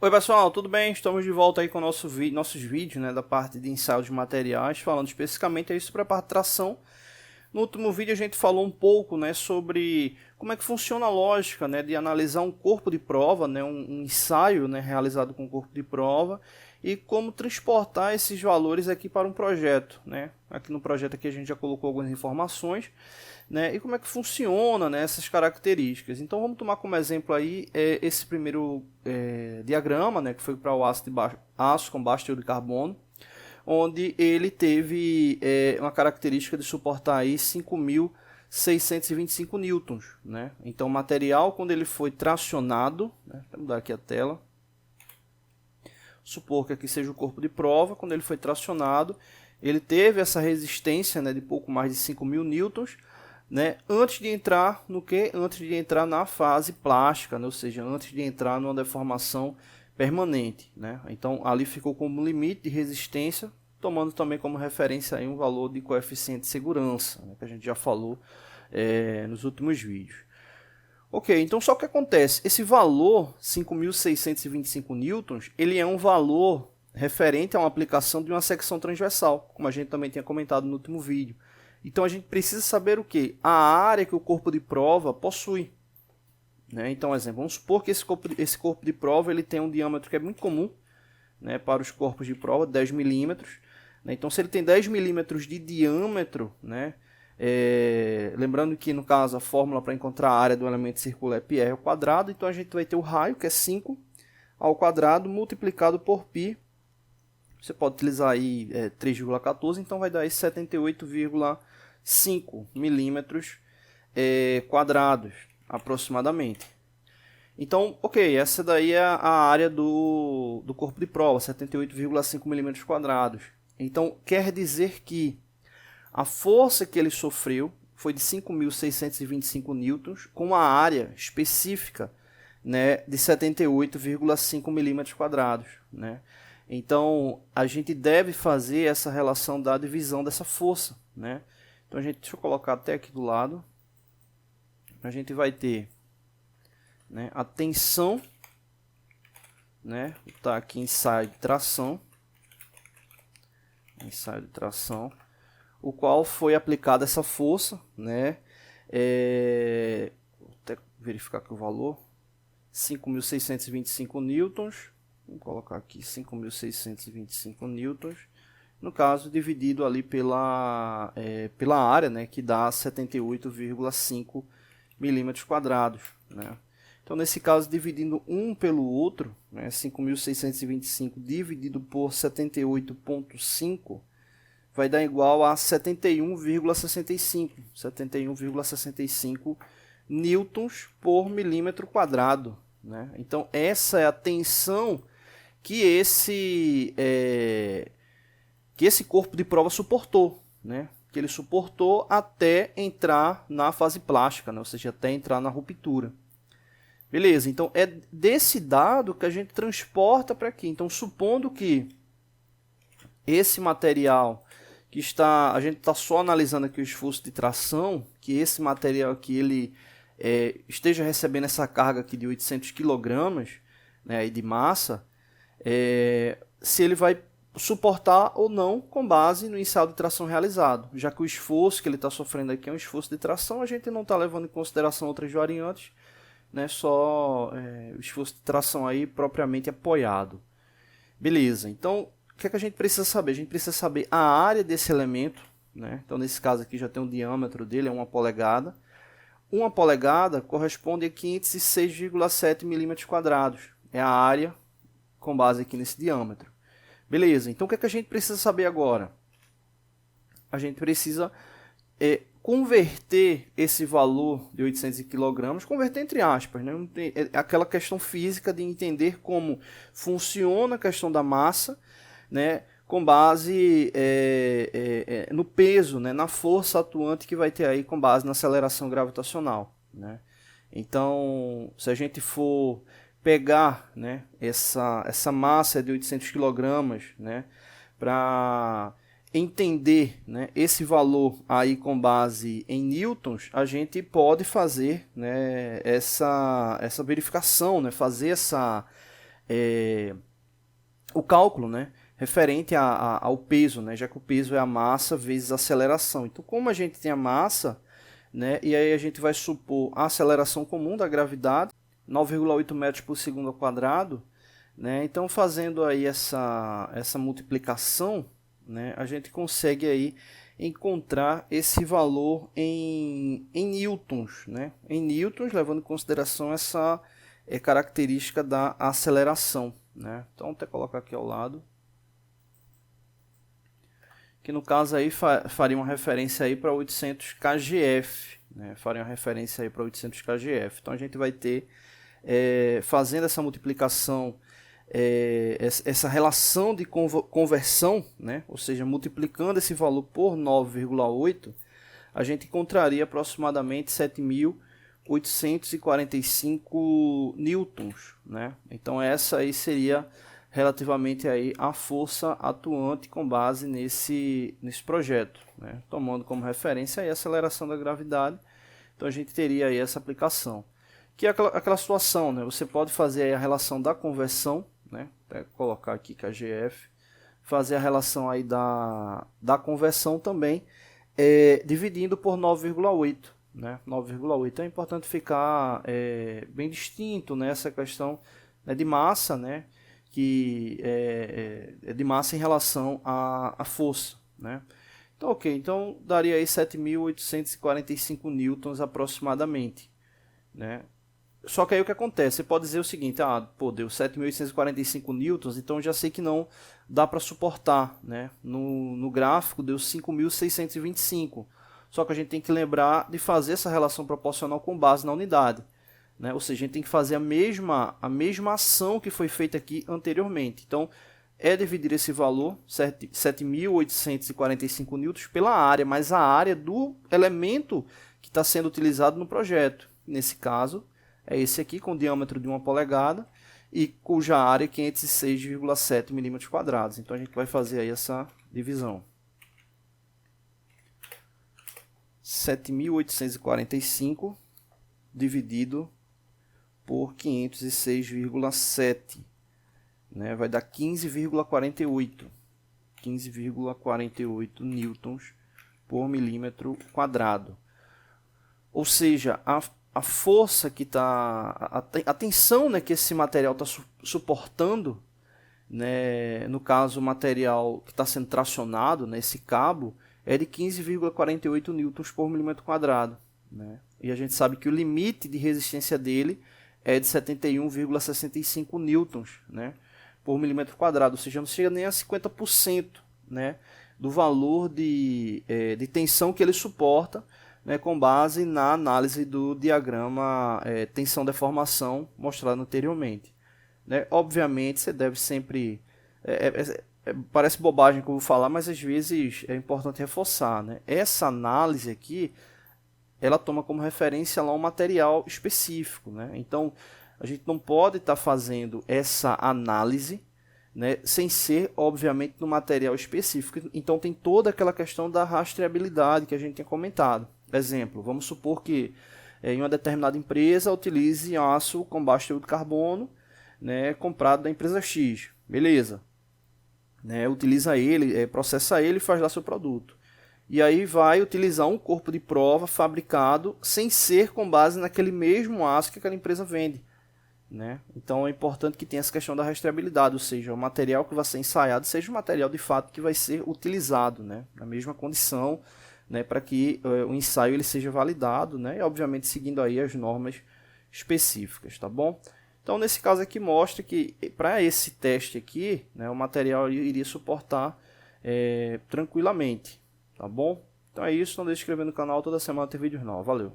Oi pessoal, tudo bem? Estamos de volta aí com nossos vídeos, né, da parte de ensaio de materiais, falando especificamente aí sobre a parte de tração. No último vídeo a gente falou um pouco, né, sobre como é que funciona a lógica, né, de analisar um corpo de prova, né, um ensaio, né, realizado com corpo de prova, e como transportar esses valores aqui para um projeto, né. Aqui no projeto aqui a gente já colocou algumas informações, né, e como é que funciona, né, essas características. Então vamos tomar como exemplo aí esse primeiro diagrama, né, que foi para o aço com baixo teor de carbono, onde ele teve uma característica de suportar aí 5.625 newtons, né? Então o material, quando ele foi tracionado, né, vou mudar aqui a tela, supor que aqui seja o corpo de prova, quando ele foi tracionado, ele teve essa resistência, né, de pouco mais de 5.000 newtons, né, antes de entrar no que? Antes de entrar na fase plástica, né, ou seja, antes de entrar numa deformação permanente, né? Então ali ficou como limite de resistência, tomando também como referência aí um valor de coeficiente de segurança, né, que a gente já falou nos últimos vídeos. Ok, então só o que acontece, esse valor 5.625 newtons, ele é um valor referente a uma aplicação de uma secção transversal, como a gente também tinha comentado no último vídeo. Então a gente precisa saber o que? A área que o corpo de prova possui. Né? Então, exemplo, vamos supor que esse corpo de prova ele tem um diâmetro que é muito comum, né, para os corpos de prova, 10 milímetros. Né? Então, se ele tem 10 milímetros de diâmetro, né, lembrando que, no caso, a fórmula para encontrar a área do elemento circular é πr ao quadrado, então a gente vai ter o raio, que é 5 ao quadrado, multiplicado por π. Você pode utilizar aí 3,14, então vai dar aí 78,5 milímetros quadrados, aproximadamente. Então, ok, essa daí é a área do corpo de prova, 78,5 milímetros quadrados. Então, quer dizer que a força que ele sofreu foi de 5.625 newtons, com a área específica, né, de 78,5 milímetros quadrados, né? Então, a gente deve fazer essa relação da divisão dessa força, né? Então, deixa eu colocar até aqui do lado. A gente vai ter, né, a tensão, né, tá aqui ensaio de tração, o qual foi aplicada essa força, né, vou até verificar aqui o valor, 5.625 newtons, vamos colocar aqui 5.625 newtons, no caso dividido ali pela área, né, que dá 78,5 milímetros quadrados, né? Então, nesse caso, dividindo um pelo outro, né, 5.625 dividido por 78,5 vai dar igual a 71,65 newtons por milímetro quadrado, né? Então, essa é a tensão que esse corpo de prova suportou, né? Que ele suportou até entrar na fase plástica, né? Ou seja, até entrar na ruptura. Beleza, então é desse dado que a gente transporta para aqui. Então, supondo que esse material que a gente está só analisando aqui o esforço de tração, que esse material aqui ele esteja recebendo essa carga aqui de 800 kg, né, de massa, se ele vai suportar ou não com base no ensaio de tração realizado, já que o esforço que ele está sofrendo aqui é um esforço de tração, a gente não está levando em consideração outras variantes, né, só o esforço de tração aí propriamente apoiado. Beleza, então o que é que a gente precisa saber? A gente precisa saber a área desse elemento, né? Então nesse caso aqui já tem um diâmetro dele, é 1 polegada. 1 polegada corresponde a 506,7 milímetros quadrados, é a área com base aqui nesse diâmetro. Beleza, então o que é que a gente precisa saber agora? A gente precisa converter esse valor de 800 kg, converter entre aspas, né? Aquela questão física de entender como funciona a questão da massa, né? Com base no peso, né? Na força atuante que vai ter aí com base na aceleração gravitacional, né? Então, se a gente for pegar, né, essa massa de 800 kg, né, para entender, né, esse valor aí com base em newtons, a gente pode fazer, né, essa verificação, né, fazer o cálculo, né, referente ao peso, né, já que o peso é a massa vezes a aceleração. Então, como a gente tem a massa, né, e aí a gente vai supor a aceleração comum da gravidade, 9,8 metros por segundo ao quadrado, né, então fazendo aí essa multiplicação, né, a gente consegue aí encontrar esse valor em newtons, né, em newtons, levando em consideração essa característica da aceleração, né. Então, vou até colocar aqui ao lado, que no caso aí faria uma referência aí para 800 kgf, né? Faria uma referência aí para 800 kgf. Então a gente vai ter, fazendo essa multiplicação, essa relação de conversão, né? Ou seja, multiplicando esse valor por 9,8, a gente encontraria aproximadamente 7.845 newtons, né? Então essa aí seria relativamente aí à força atuante com base nesse projeto, né? Tomando como referência aí a aceleração da gravidade. Então a gente teria aí essa aplicação, que é aquela situação, né? Você pode fazer aí a relação da conversão, né? Até colocar aqui KGF, fazer a relação aí da conversão também, dividindo por 9,8, né? 9,8 é importante ficar bem distinto, né? Essa questão, né, de massa, né? Que é de massa em relação à força, né? Então, ok, então daria aí 7.845 newtons aproximadamente, né? Só que aí o que acontece? Você pode dizer o seguinte: pô, deu 7.845 newtons, então já sei que não dá para suportar, né? No gráfico deu 5.625, só que a gente tem que lembrar de fazer essa relação proporcional com base na unidade, né? Ou seja, a gente tem que fazer a mesma ação que foi feita aqui anteriormente. Então, dividir esse valor, 7.845 newtons, pela área, mas a área do elemento que está sendo utilizado no projeto. Nesse caso, é esse aqui, com diâmetro de 1 polegada e cuja área é 506,7 milímetros quadrados. Então, a gente vai fazer aí essa divisão. 7.845 dividido por 506,7, né? Vai dar 15,48 newtons por milímetro quadrado. Ou seja, a força que está, a tensão, né, que esse material está suportando, né, no caso o material que está sendo tracionado, né, esse cabo, é de 15,48 newtons por milímetro quadrado, né? E a gente sabe que o limite de resistência dele é de 71,65 newtons, né, por milímetro quadrado, ou seja, não chega nem a 50%, né, do valor de tensão que ele suporta, né, com base na análise do diagrama tensão-deformação mostrado anteriormente, né. Obviamente, você deve sempre... parece bobagem que eu vou falar, mas às vezes é importante reforçar, né. Essa análise aqui, ela toma como referência lá um material específico, né? Então, a gente não pode estar fazendo essa análise, né, sem ser, obviamente, no material específico. Então, tem toda aquela questão da rastreabilidade que a gente tinha comentado. Exemplo, vamos supor que em uma determinada empresa utilize aço com baixo teor de carbono, né, comprado da empresa X. Beleza. Né, utiliza ele, processa ele e faz lá seu produto. E aí vai utilizar um corpo de prova fabricado sem ser com base naquele mesmo aço que aquela empresa vende, né? Então é importante que tenha essa questão da rastreabilidade, ou seja, o material que vai ser ensaiado seja o material de fato que vai ser utilizado, né? Na mesma condição, né? Para que o ensaio ele seja validado, né? E obviamente seguindo aí as normas específicas, tá bom? Então nesse caso aqui mostra que para esse teste aqui, né, o material iria suportar tranquilamente. Tá bom? Então é isso, não deixe de se inscrever no canal, toda semana tem vídeos novos. Valeu!